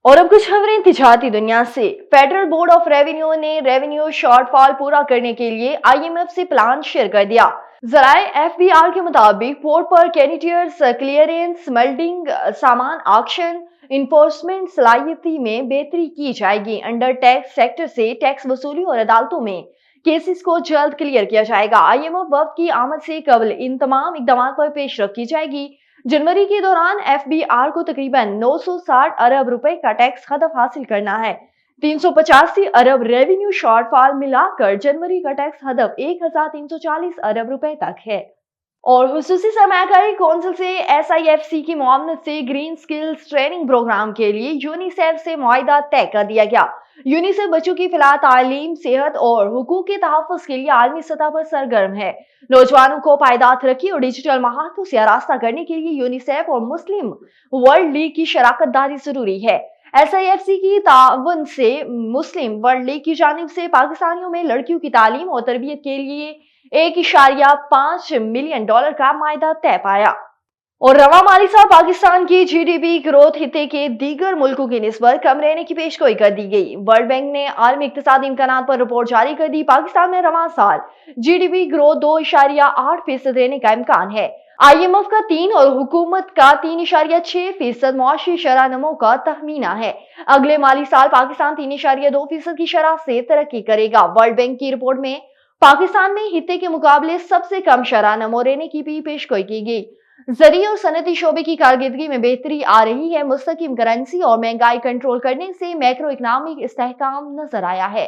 और अब कुछ खबरें तिजारती दुनिया से। फेडरल बोर्ड ऑफ रेवेन्यू ने रेवेन्यू शॉर्टफॉल पूरा करने के लिए आईएमएफ से प्लान शेयर कर दिया। जराए एफबीआर के मुताबिक पोर्ट पर कैनिटियर्स क्लियरेंस मल्डिंग सामान ऑक्शन इन्फोर्समेंट सलाहियती में बेहतरी की जाएगी। अंडर टैक्स सेक्टर से टैक्स वसूली और अदालतों में केसेस को जल्द क्लियर किया जाएगा। आईएमएफ वक्त की आमद से कबल इन तमाम इकदाम पर पेशरफ की जाएगी। जनवरी के दौरान एफबीआर को तकरीबन 960 अरब रुपए का टैक्स हदफ हासिल करना है। 385 अरब रेवेन्यू शॉर्टफॉल मिलाकर जनवरी का टैक्स हदफ 1340 अरब रुपए तक है। और हुसूसी सरमायाकारी कौंसिल से एसआईएफसी की मुआवनत से ग्रीन स्किल्स ट्रेनिंग प्रोग्राम के लिए यूनिसेफ से मुआहिदा तय कर दिया गया। यूनिसेफ बच्चों की फिलहाल तालीम, सेहत और हुकूक के तहफ़्फ़ुज़ के लिए आलमी सतह पर सरगर्म है। नौजवानों को पायदार तरक्की और डिजिटल महारतों से आरास्ता करने के लिए यूनिसेफ और मुस्लिम वर्ल्ड लीग की शराकत दारी जरूरी है। एसआईएफसी की ताउन से मुस्लिम वर्ल्ड लीग की जानिब से पाकिस्तानियों में लड़कियों की तालीम और तरबियत के लिए $1.5 मिलियन का मायदा तय पाया। और रवा माली साल पाकिस्तान की जीडीपी ग्रोथ हिते के दीगर मुल्कों की निस्बत कम रहने की पेशगोई कर दी गई। वर्ल्ड बैंक ने आलमी इक्तिसादी इम्कानात पर रिपोर्ट जारी कर दी। पाकिस्तान में रवा साल जीडीपी ग्रोथ 2.8% रहने का इम्कान है। आईएमएफ का 3 और हुकूमत का 3.6% मुआशी शरह नमो का तखमीना है। अगले माली साल पाकिस्तान 3.2% की शरह से तरक्की करेगा। वर्ल्ड बैंक की रिपोर्ट में पाकिस्तान में हिते के मुकाबले सबसे कम शरह नमो रहने की भी पेशगोई की गई। ज़रिए और सनती शोबे की कारकर्दगी में बेहतरी आ रही है। मुस्तकिम करेंसी और महंगाई कंट्रोल करने से मैक्रो इकनॉमिक इस्तेहकाम नजर आया है।